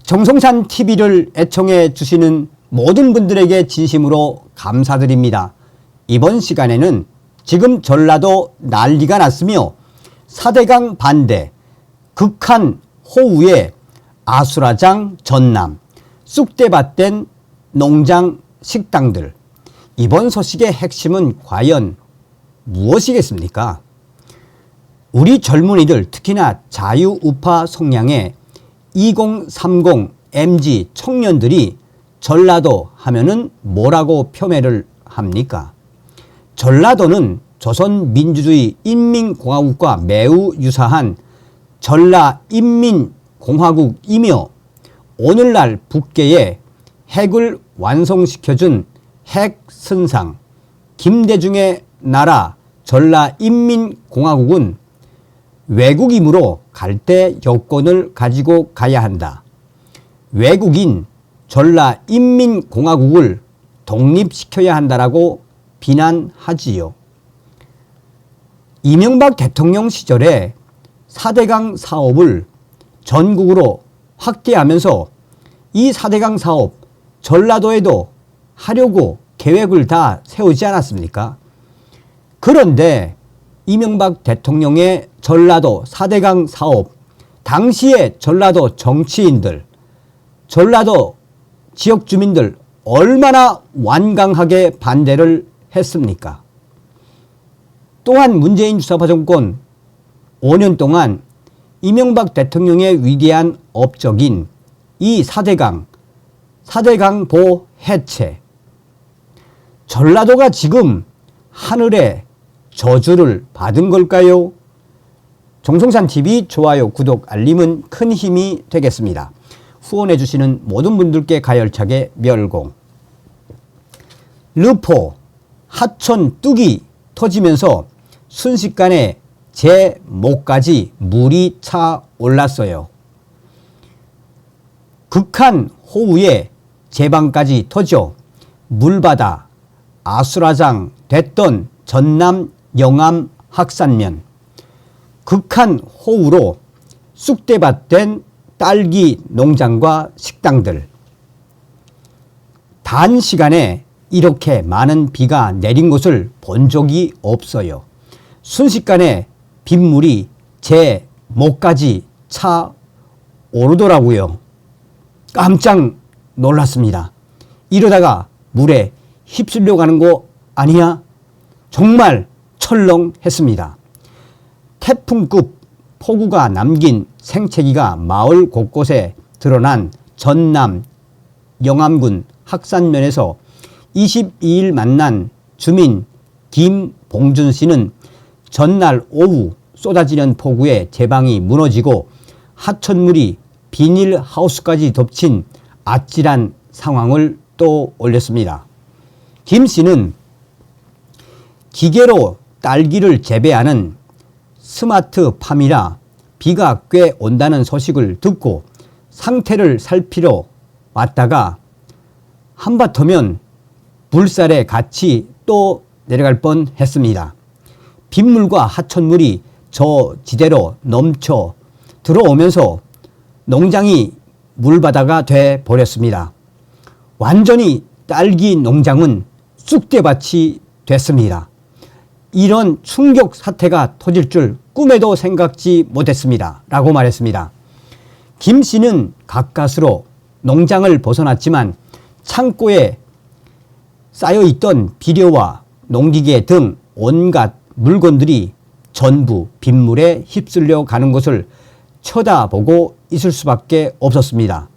정성찬 TV를 애청해 주시는 모든 분들에게 진심으로 감사드립니다. 이번 시간에는 지금 전라도 난리가 났으며 4대강 반대, 극한 호우에 아수라장 전남, 쑥대밭된 농장 식당들, 이번 소식의 핵심은 과연 무엇이겠습니까? 우리 젊은이들, 특히나 자유우파 성향의 2030 MZ 청년들이 전라도 하면은 뭐라고 표매를 합니까? 전라도는 조선민주주의 인민공화국과 매우 유사한 전라인민공화국이며 오늘날 북계에 핵을 완성시켜준 핵선상 김대중의 나라 전라인민공화국은 외국이므로 갈 때 여권을 가지고 가야 한다. 외국인 전라인민공화국을 독립시켜야 한다라고 비난하지요. 이명박 대통령 시절에 4대강 사업을 전국으로 확대하면서 이 4대강 사업 전라도에도 하려고 계획을 다 세우지 않았습니까? 그런데 이명박 대통령의 전라도 4대강 사업, 당시의 전라도 정치인들, 전라도 지역 주민들 얼마나 완강하게 반대를 했습니까? 또한 문재인 주사파 정권 5년 동안 이명박 대통령의 위대한 업적인 이 4대강보 해체, 전라도가 지금 하늘에 저주를 받은 걸까요? 정성찬TV 좋아요, 구독, 알림은 큰 힘이 되겠습니다. 후원해 주시는 모든 분들께 가열차게 멸공. 르포, 하천 뚝이 터지면서 순식간에 제 목까지 물이 차 올랐어요. 극한 호우에 제 방까지 터져 물바다 아수라장 됐던 전남 영암 학산면, 극한 호우로 쑥대밭된 딸기 농장과 식당들, 단시간에 이렇게 많은 비가 내린 곳을 본 적이 없어요. 순식간에 빗물이 제 목까지 차 오르더라고요. 깜짝 놀랐습니다. 이러다가 물에 휩쓸려 가는 거 아니야? 정말 철렁했습니다. 태풍급 폭우가 남긴 생채기가 마을 곳곳에 드러난 전남 영암군 학산면에서 22일 만난 주민 김봉준 씨는 전날 오후 쏟아지는 폭우에 제 방이 무너지고 하천물이 비닐하우스까지 덮친 아찔한 상황을 또 올렸습니다. 김 씨는 기계로 딸기를 재배하는 스마트팜이라 비가 꽤 온다는 소식을 듣고 상태를 살피러 왔다가 한바터면 물살에 같이 또 내려갈 뻔 했습니다. 빗물과 하천물이 저 지대로 넘쳐 들어오면서 농장이 물바다가 돼 버렸습니다. 완전히 딸기 농장은 쑥대밭이 됐습니다. 이런 충격 사태가 터질 줄 꿈에도 생각지 못했습니다. 라고 말했습니다. 김 씨는 가까스로 농장을 벗어났지만 창고에 쌓여있던 비료와 농기계 등 온갖 물건들이 전부 빗물에 휩쓸려 가는 것을 쳐다보고 있을 수밖에 없었습니다.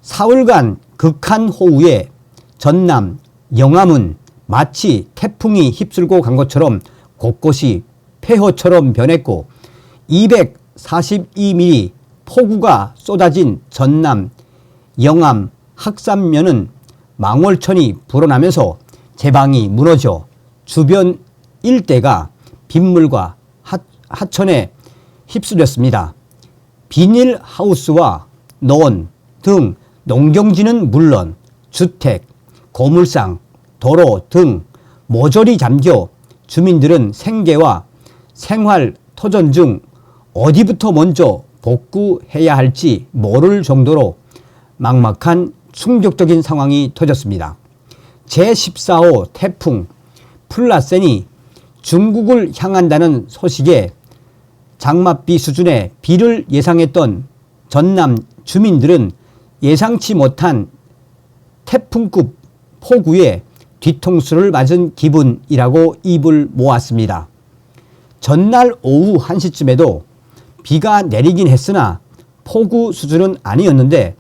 사흘간 극한 호우에 전남 영암은 마치 태풍이 휩쓸고 간 것처럼 곳곳이 폐허처럼 변했고 242mm 폭우가 쏟아진 전남 영암 학산면은 망월천이 불어나면서 제방이 무너져 주변 일대가 빗물과 하천에 휩쓸렸습니다. 비닐하우스와 노원 등 농경지는 물론 주택, 고물상, 도로 등 모조리 잠겨 주민들은 생계와 생활 터전 중 어디부터 먼저 복구해야 할지 모를 정도로 막막한 충격적인 상황이 터졌습니다. 제14호 태풍 플라센이 중국을 향한다는 소식에 장맛비 수준의 비를 예상했던 전남 주민들은 예상치 못한 태풍급 폭우에 뒤통수를 맞은 기분이라고 입을 모았습니다. 전날 오후 1시쯤에도 비가 내리긴 했으나 폭우 수준은 아니었는데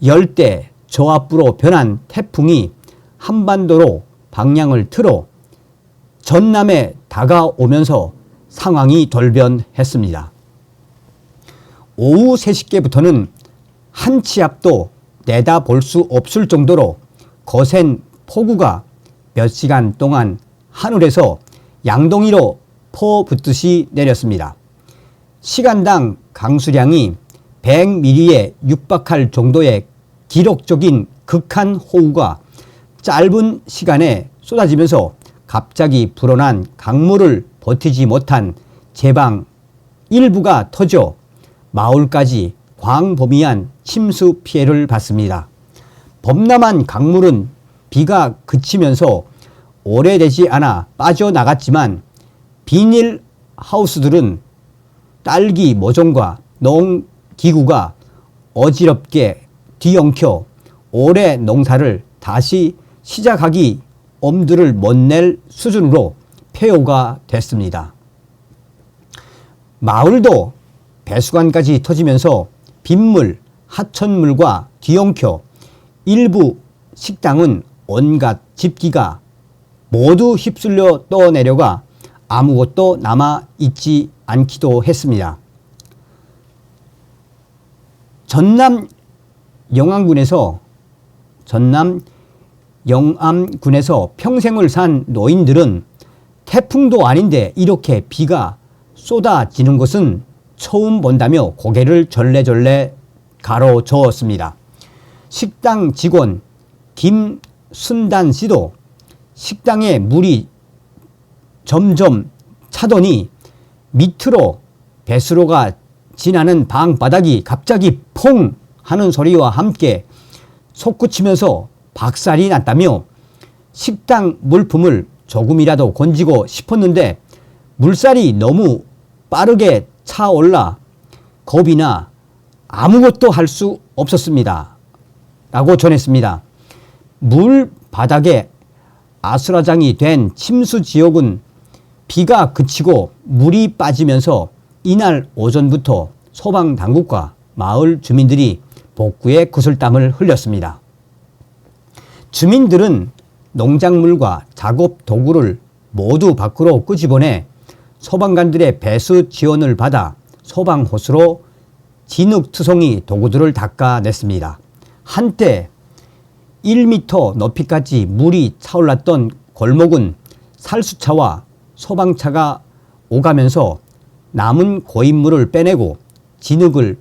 열대 저압부로 변한 태풍이 한반도로 방향을 틀어 전남에 다가오면서 상황이 돌변했습니다. 오후 3시께부터는 한 치 앞도 내다볼 수 없을 정도로 거센 폭우가 몇 시간 동안 하늘에서 양동이로 퍼붓듯이 내렸습니다. 시간당 강수량이 100mm에 육박할 정도의 기록적인 극한 호우가 짧은 시간에 쏟아지면서 갑자기 불어난 강물을 버티지 못한 제방 일부가 터져 마을까지 광범위한 침수 피해를 봤습니다. 범람한 강물은 비가 그치면서 오래되지 않아 빠져나갔지만 비닐 하우스들은 딸기 모종과 농기구가 어지럽게 뒤엉켜 올해 농사를 다시 시작하기 엄두를 못 낼 수준으로 폐허가 됐습니다. 마을도 배수관까지 터지면서 빗물, 하천물과 뒤엉켜 일부 식당은 온갖 집기가 모두 휩쓸려 떠내려가 아무것도 남아있지 않기도 했습니다. 전남 영암군에서 평생을 산 노인들은 태풍도 아닌데 이렇게 비가 쏟아지는 것은 처음 본다며 고개를 절레절레 가로저었습니다. 식당 직원 김순단 씨도 식당에 물이 점점 차더니 밑으로 배수로가 지나는 방 바닥이 갑자기 퐁 하는 소리와 함께 솟구치면서 박살이 났다며 식당 물품을 조금이라도 건지고 싶었는데 물살이 너무 빠르게 차올라 겁이 나 아무것도 할 수 없었습니다. 라고 전했습니다. 물 바닥에 아수라장이 된 침수 지역은 비가 그치고 물이 빠지면서 이날 오전부터 소방당국과 마을 주민들이 복구에 구슬땀을 흘렸습니다. 주민들은 농작물과 작업 도구를 모두 밖으로 끄집어내 소방관들의 배수 지원을 받아 소방호수로 진흙투성이 도구들을 닦아냈습니다. 한때 1m 높이까지 물이 차올랐던 골목은 살수차와 소방차가 오가면서 남은 고인물을 빼내고 진흙을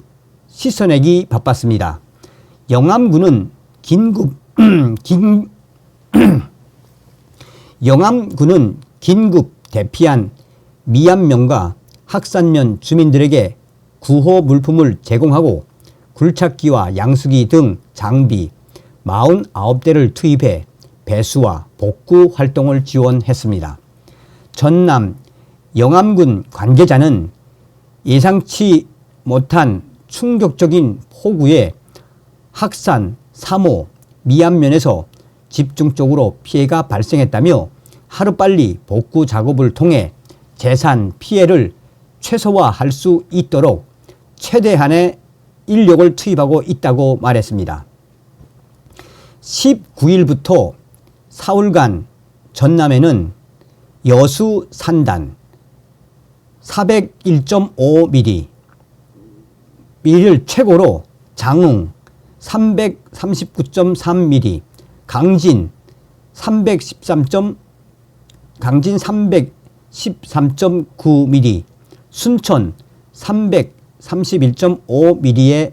씻어내기 바빴습니다. 영암군은 긴급 대피한 미안면과 학산면 주민들에게 구호 물품을 제공하고 굴착기와 양수기 등 장비 49대를 투입해 배수와 복구 활동을 지원했습니다. 전남 영암군 관계자는 예상치 못한 충격적인 폭우에 학산, 삼호, 미안면에서 집중적으로 피해가 발생했다며 하루빨리 복구 작업을 통해 재산 피해를 최소화할 수 있도록 최대한의 인력을 투입하고 있다고 말했습니다. 19일부터 사흘간 전남에는 여수 산단 401.5mm를 최고로 장흥 339.3mm, 강진 313.9mm, 순천 331.5mm의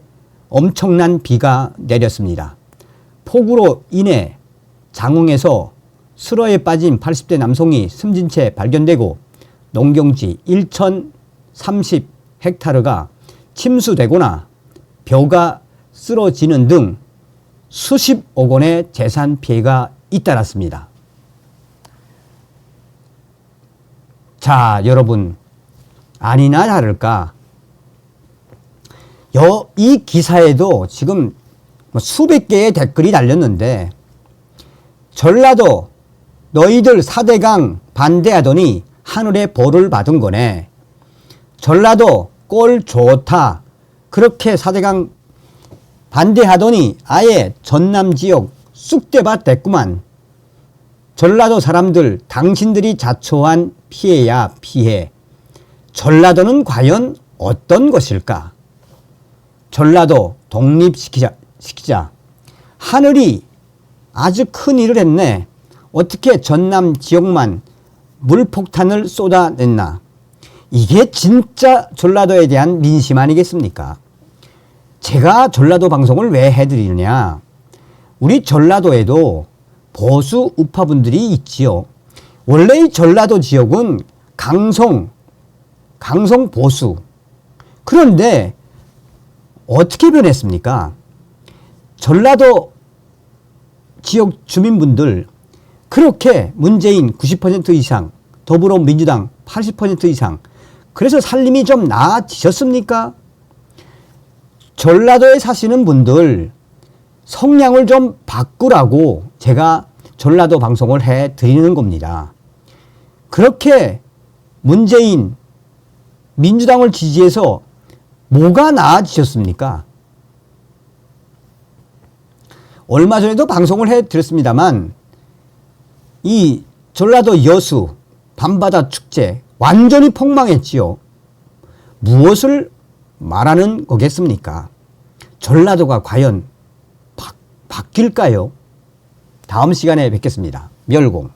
엄청난 비가 내렸습니다. 폭우로 인해 장흥에서 수로에 빠진 80대 남성이 숨진 채 발견되고 농경지 1,030헥타르가 침수되거나 벼가 쓰러지는 등 수십억 원의 재산 피해가 잇따랐습니다. 자, 여러분, 아니나 다를까 이 기사에도 지금 수백 개의 댓글이 달렸는데, 전라도 너희들 4대강 반대하더니 하늘에 벌을 받은 거네. 전라도 꼴 좋다. 그렇게 4대강 반대하더니 아예 전남 지역 쑥대밭 됐구만. 전라도 사람들, 당신들이 자초한 피해야 피해. 전라도는 과연 어떤 것일까? 전라도 독립시키자. 하늘이 아주 큰 일을 했네. 어떻게 전남 지역만 물폭탄을 쏟아냈나? 이게 진짜 전라도에 대한 민심 아니겠습니까? 제가 전라도 방송을 왜 해드리느냐? 우리 전라도에도 보수 우파분들이 있지요. 원래 이 전라도 지역은 강성 보수. 그런데 어떻게 변했습니까? 전라도 지역 주민분들 그렇게 문재인 90% 이상, 더불어민주당 80% 이상, 그래서 살림이 좀 나아지셨습니까? 전라도에 사시는 분들 성향을 좀 바꾸라고 제가 전라도 방송을 해드리는 겁니다. 그렇게 문재인 민주당을 지지해서 뭐가 나아지셨습니까? 얼마 전에도 방송을 해드렸습니다만 이 전라도 여수 밤바다 축제 완전히 폭망했지요. 무엇을 말하는 거겠습니까? 전라도가 과연 바뀔까요? 다음 시간에 뵙겠습니다. 멸공.